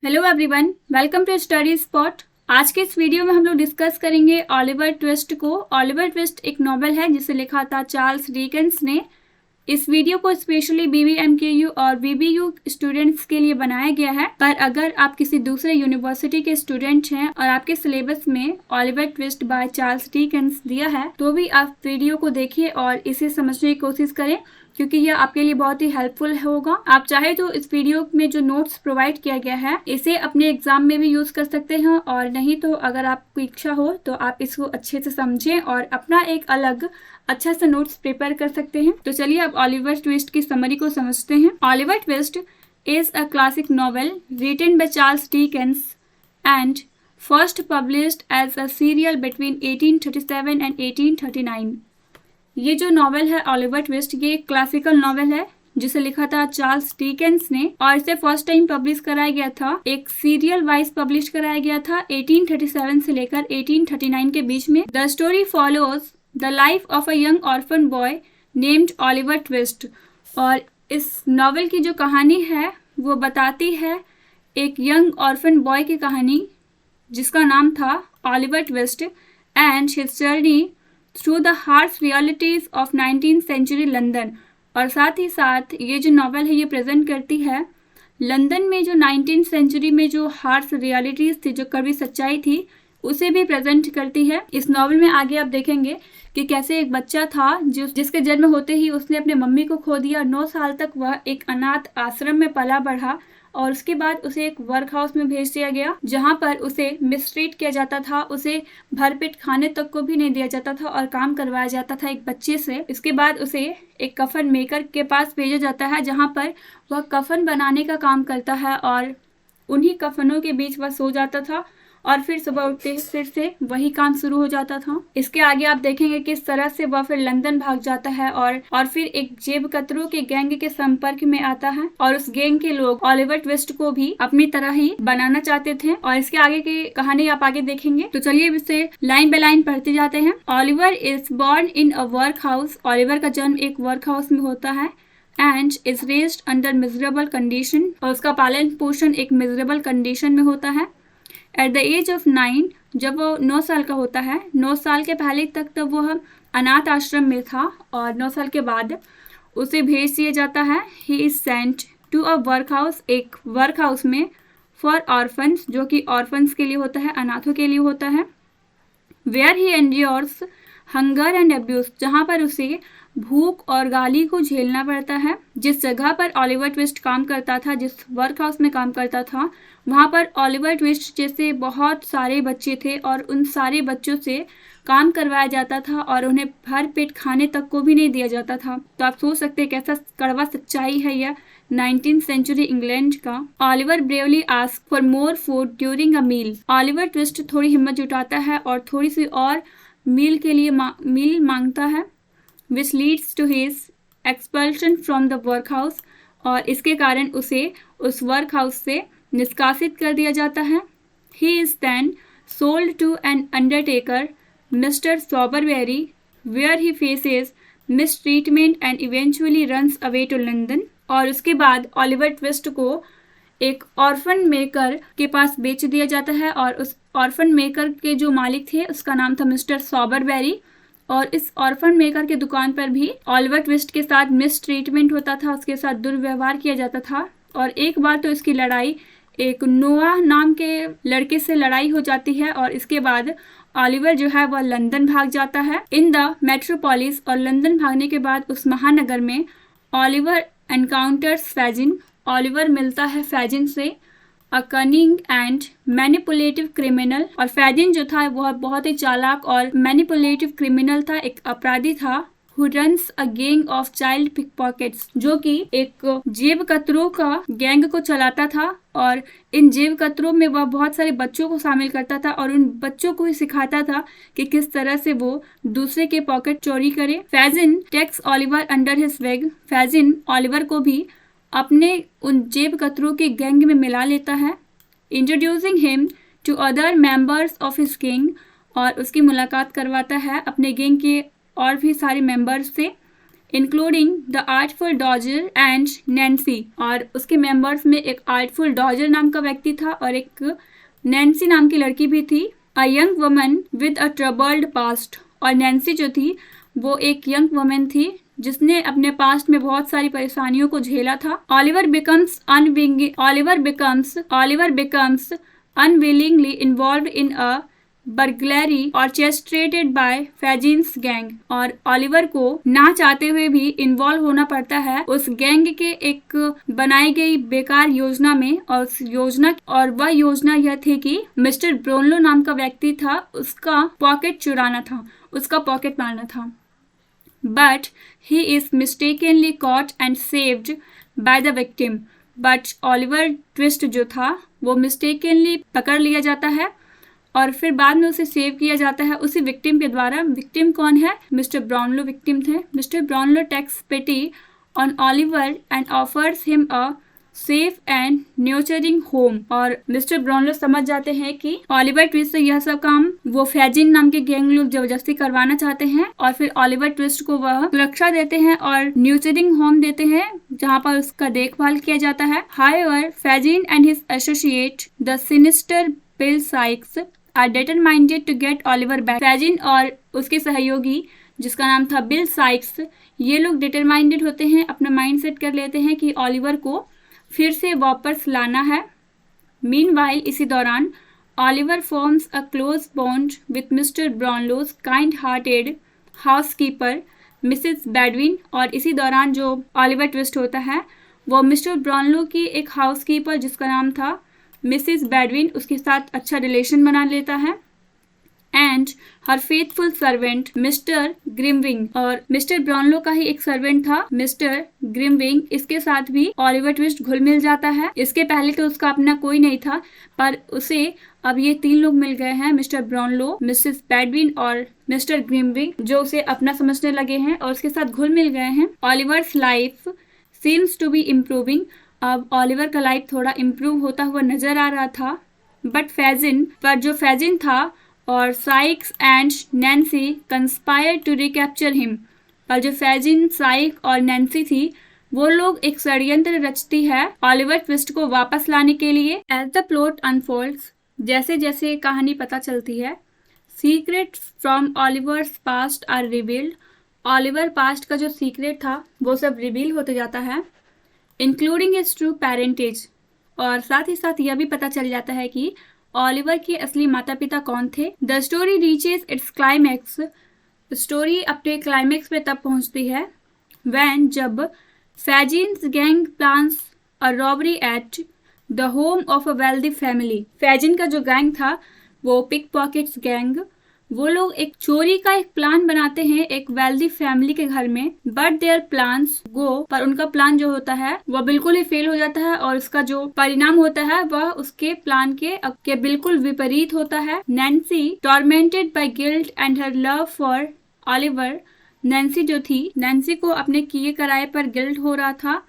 Hello everyone, welcome to study spot. आज के इस वीडियो में हम लोग डिस्कस करेंगे ओलिवर ट्विस्ट को। ओलिवर ट्विस्ट एक नॉवेल है जिसे लिखा था चार्ल्स डिकेंस ने। इस वीडियो को स्पेशली बीबीएमकेयू और बीबीयू स्टूडेंट्स के लिए बनाया गया है, पर अगर आप किसी दूसरे यूनिवर्सिटी के स्टूडेंट हैं और आपके सिलेबस में Oliver twist bye Charles Dickens दिया है तो भी आप वीडियो को देखिए और इसे समझने की कोशिश करें, क्योंकि यह आपके लिए बहुत ही हेल्पफुल होगा। आप चाहे तो इस वीडियो में जो नोट्स प्रोवाइड किया गया है इसे अपने एग्जाम में भी यूज कर सकते हैं, और नहीं तो अगर आपको इच्छा हो तो आप इसको अच्छे से समझें और अपना एक अलग अच्छा सा नोट्स प्रिपेयर कर सकते हैं। तो चलिए अब ओलिवर ट्विस्ट की समरी को समझते हैं। Oliver Twist is a classic novel written by Charles Dickens and first published as a serial between 1837 and 1839। ये जो नॉवेल है ओलिवर ट्विस्ट, ये एक क्लासिकल नॉवेल है जिसे लिखा था चार्ल्स डिकेंस ने, और इसे फर्स्ट टाइम पब्लिश कराया गया था, एक सीरियल वाइज पब्लिश कराया गया था 1837 से लेकर 1839 के बीच में। The story follows the life of a young orphan boy named Oliver twist. और इस नॉवेल की जो कहानी है वो बताती है एक यंग ऑर्फन बॉय की कहानी जिसका नाम था Oliver Twist and his journey through the harsh realities of 19th century London. और साथ ही साथ ये जो नॉवेल है ये प्रेजेंट करती है लंदन में जो 19th सेंचुरी में जो हार्श रियलिटीज थी, जो कड़वी सच्चाई थी, उसे भी प्रेजेंट करती है। इस नॉवेल में आगे आप देखेंगे कि कैसे एक बच्चा था जिसके जन्म होते ही उसने अपने मम्मी को खो दिया। 9 साल तक वह एक अनाथ आश्रम में पला बढ़ा और उसके बाद उसे एक वर्क हाउस में भेज दिया गया जहां पर उसे मिसट्रीट किया जाता था। उसे भरपेट खाने तक को भी नहीं दिया जाता था और काम करवाया जाता था एक बच्चे से। इसके बाद उसे एक कफन मेकर के पास भेजा जाता है जहां पर वह कफन बनाने का काम करता है और उन्हीं कफनों के बीच वह सो जाता था और फिर सुबह उठते फिर से वही काम शुरू हो जाता था। इसके आगे आप देखेंगे किस तरह से वह फिर लंदन भाग जाता है और फिर एक जेब कतरों के गैंग के संपर्क में आता है और उस गैंग के लोग ओलिवर ट्विस्ट को भी अपनी तरह ही बनाना चाहते थे। और इसके आगे की कहानी आप आगे देखेंगे। तो चलिए इसे लाइन बाय लाइन पढ़ते जाते हैं। Oliver is born in a work house. Oliver का जन्म एक वर्क हाउस में होता है and is raised under miserable condition. और उसका पालन पोषण एक मिजरेबल कंडीशन में होता है। एट द एज ऑफ 9, जब वो 9 साल का होता है, 9 साल के पहले तक तो वह अनाथ आश्रम में था और 9 साल के बाद उसे भेज दिया जाता है। He is sent to a workhouse, एक वर्क हाउस में, फॉर ऑर्फन्स, जो कि ऑर्फन्स के लिए होता है, अनाथों के लिए होता है। Where he endures hunger and abuse, जहाँ पर उसे भूख और गाली को झेलना पड़ता है। जिस जगह पर ओलिवर ट्विस्ट काम करता था, जिस वर्क हाउस में काम करता था, वहाँ पर ओलिवर ट्विस्ट जैसे बहुत सारे बच्चे थे और उन सारे बच्चों से काम करवाया जाता था और उन्हें भर पेट खाने तक को भी नहीं दिया जाता था। तो आप सोच सकते हैं कैसा कड़वा सच्चाई है यह 19th सेंचुरी इंग्लैंड का। Oliver bravely ask for more food during a meal. Oliver Twist थोड़ी हिम्मत जुटाता है और थोड़ी सी और मील के लिए मील मांगता है, which leads to his expulsion from the workhouse। और इसके कारण उसे उस वर्क हाउस से निष्कासित कर दिया जाता है। He is then sold to an undertaker, Mr. Soberberry, where he faces mistreatment and eventually runs away to London। और उसके बाद ओलिवर ट्विस्ट को एक ऑर्फन मेकर के पास बेच दिया जाता है और उस ऑर्फन मेकर के जो मालिक थे उसका नाम था मिस्टर सॉबरबेरी। और इस ऑर्फन मेकर के दुकान पर भी ओलिवर ट्विस्ट के साथ मिस ट्रीटमेंट होता था, उसके साथ दुर्व्यवहार किया जाता था। और एक बार तो इसकी लड़ाई एक नोआ नाम के लड़के से लड़ाई हो जाती है और इसके बाद ओलिवर जो है वह लंदन भाग जाता है इन द मेट्रोपोलिस। और लंदन भागने के बाद उस महानगर में ओलिवर एनकाउंटर्स फैजिन। ओलिवर मिलता है फैजिन से, अ कनिंग एंड मैनिपुलेटिव क्रिमिनल। और फैजिन जो था वह बहुत ही चालाक और मैनिपुलेटिव क्रिमिनल था, एक अपराधी था। Who runs a gang of child pickpockets, जो कि एक जेब कतरों का गैंग को चलाता था और इन जेब कतरों में वह बहुत सारे बच्चों को शामिल करता था और उन बच्चों को ही सिखाता था कि किस तरह से वो दूसरे के पॉकेट चोरी करे। Fagin takes Oliver under his wing. Fagin Oliver को भी अपने उन जेब कतरों के गैंग में मिला लेता है। Introducing him to other members of his gang, और उसकी मुलाकात करवाता है अपने गैंग के और भी सारे मेंबर्स से। Including the artful Dodger and Nancy. और उसके मेंबर्स में एक आर्टफुल डॉजर नाम का व्यक्ति था और एक नैन्सी नाम की लड़की भी थी। A young woman with a troubled past. और नैन्सी जो थी वो एक यंग वुमन थी जिसने अपने पास्ट में बहुत सारी परेशानियों को झेला था। Oliver becomes unwillingly involve in a burglary orchestrated by Fagin's gang. और ऑलिवर को ना चाहते हुए भी इन्वॉल्व होना पड़ता है उस गैंग के एक बनाई गई बेकार योजना में। और वह योजना यह थी कि मिस्टर ब्रोनलो नाम का व्यक्ति था, उसका पॉकेट मारना था। But he is mistakenly caught and saved by the victim. But Oliver Twist जो था वो mistakenly पकड़ लिया जाता है और फिर बाद में उसे सेव किया जाता है उसी विक्टिम के द्वारा। विक्टिम कौन है? मिस्टर ब्राउनलो विक्टिम थे। Mr Brownlow takes pity on Oliver and offers him a safe and nurturing home. और मिस्टर ब्राउनलो समझ जाते हैं कि ऑलिवर ट्विस्ट से यह सब काम वो फैजिन नाम के गैंग लोग जबरदस्ती करवाना चाहते हैं और फिर ऑलिवर ट्विस्ट को वह सुरक्षा देते हैं और न्यूचरिंग होम देते हैं जहां पर उसका देखभाल किया जाता है। However Fagin and his associate the sinister Bill Sikes are determined to get Oliver back. Fagin और उसके सहयोगी जिसका नाम था बिल साइक्स, ये लोग डिटरमाइंडेड होते हैं, अपना माइंड सेट कर लेते हैं कि ऑलिवर को फिर से वापस लाना है। मीनवाइल इसी दौरान Oliver forms a close bond with Mr Brownlow's kind hearted housekeeper Mrs Bedwin. और इसी दौरान जो ऑलिवर ट्विस्ट होता है वो मिस्टर ब्राउनलो की एक हाउसकीपर जिसका नाम था मिसेस बैडविन उसके साथ अच्छा रिलेशन बना लेता है। And her faithful servant Mr Grimwig. और मिस्टर ब्राउनलो का ही एक सर्वेंट था मिस्टर ग्रिमविंग, इसके साथ भी ऑलिवर ट्विस्ट घुल मिल जाता है। इसके पहले तो उसका अपना कोई नहीं था पर उसे अब ये तीन लोग मिल गए हैं, मिस्टर ब्राउनलो, मिसेस बैडविन और मिस्टर ग्रिमविंग, जो उसे अपना समझने लगे हैं और उसके साथ घुल मिल गए हैं। Oliver's life seems to be improving. अब ऑलिवर का लाइफ थोड़ा इम्प्रूव होता हुआ नजर आ रहा था। बट जो फैजिन था और Sikes and Nancy conspire to recapture him. पर जो फैजिन, साइक और नैन्सी थी वो लोग एक षड्यंत्र रचती है ऑलिवर ट्विस्ट को वापस लाने के लिए। एज द प्लॉट अनफोल्ड्स, जैसे जैसे कहानी पता चलती है, secrets from Oliver's past are revealed. Oliver past का जो सीक्रेट था वो सब रिवील होते जाता है, इंक्लूडिंग हिज ट्रू पेरेंटेज। और साथ ही साथ यह भी पता चल जाता है कि ऑलिवर के असली माता पिता कौन थे। The story reaches its climax. Story अपने क्लाइमैक्स पे तब पहुंचती है व्हेन जब Fagin's gang plans a robbery at the home of a wealthy family. Fagin का जो गैंग था वो पिक पॉकेट्स गैंग, वो लोग एक चोरी का एक प्लान बनाते हैं एक वेल्दी फैमिली के घर में। बट देयर प्लान्स गो, पर उनका प्लान जो होता है वह बिल्कुल ही फेल हो जाता है और उसका जो परिणाम होता है वह उसके प्लान के बिल्कुल विपरीत होता है। Nancy tormented by guilt and her love for Oliver. Nancy को अपने किए कराए पर गिल्ट हो रहा था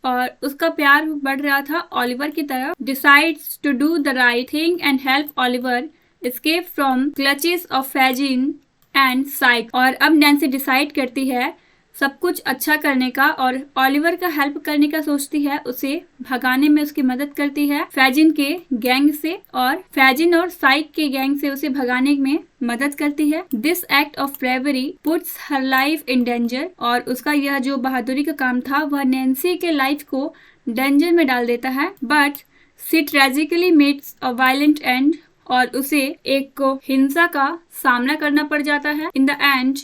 और उसका प्यार बढ़ रहा था ऑलिवर की तरफ। Decides to do the right thing and help Oliver escape from clutches of Fagin and Sikes. और अब नैन्सी डिसाइड करती है सब कुछ अच्छा करने का और ऑलिवर का हेल्प करने का सोचती है, उसे भगाने में उसकी मदद करती है फैजिन के गैंग से और फैजिन और साइक के गैंग से उसे भगाने में मदद करती है। This act of bravery puts her life in danger. और उसका यह जो बहादुरी का काम था वह नैन्सी के लाइफ को डेंजर में डाल देता है। But she tragically makes a violent and, और उसे एक हिंसा का सामना करना पड़ जाता है। In the end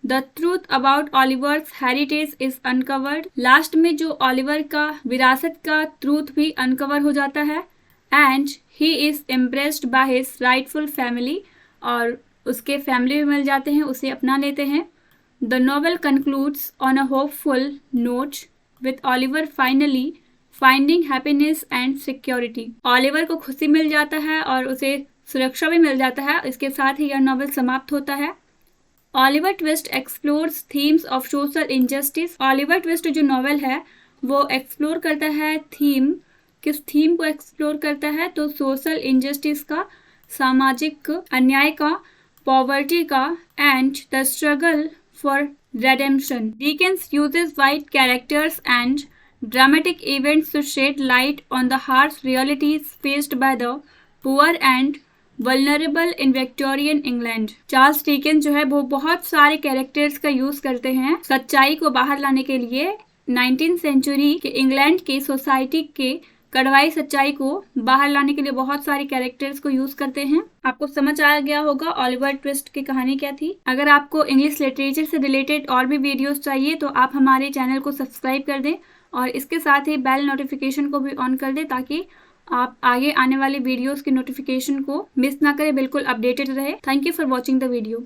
the truth about ऑलिवर्स heritage is uncovered. Last में जो ऑलिवर का विरासत का ट्रूथ भी अनकवर हो जाता है and he is impressed by his rightful family. और उसके फैमिली भी मिल जाते हैं, उसे अपना लेते हैं। The novel concludes on a hopeful note with Oliver finally finding happiness and security. Oliver को खुशी मिल जाता है और उसे सुरक्षा भी मिल जाता है। इसके साथ ही यह नॉवेल समाप्त होता है। Oliver twist explores themes of social injustice. Oliver twist जो नॉवेल है वो एक्सप्लोर करता है किस थीम को एक्सप्लोर करता है, तो सोशल इनजस्टिस का, सामाजिक अन्याय का, पॉवर्टी का and the struggle for redemption. Dickens uses white characters and dramatic events to shed light on the harsh realities faced by the poor and vulnerable in Victorian England. Charles Dickens जो है वो बहुत सारे characters का use करते हैं सच्चाई को बाहर लाने के लिए। 19th सेंचुरी के इंग्लैंड की सोसाइटी के कड़वाई सच्चाई को बाहर लाने के लिए बहुत सारे कैरेक्टर्स को यूज करते हैं। आपको समझ आ गया होगा ओलिवर ट्विस्ट की कहानी क्या थी। अगर आपको इंग्लिश लिटरेचर से रिलेटेड और भी वीडियोस चाहिए तो आप हमारे चैनल को सब्सक्राइब कर दें और इसके साथ ही बेल नोटिफिकेशन को भी ऑन कर दें ताकि आप आगे आने वाले वीडियोस की नोटिफिकेशन को मिस ना करें, बिल्कुल अपडेटेड रहे। Thank you for watching the video.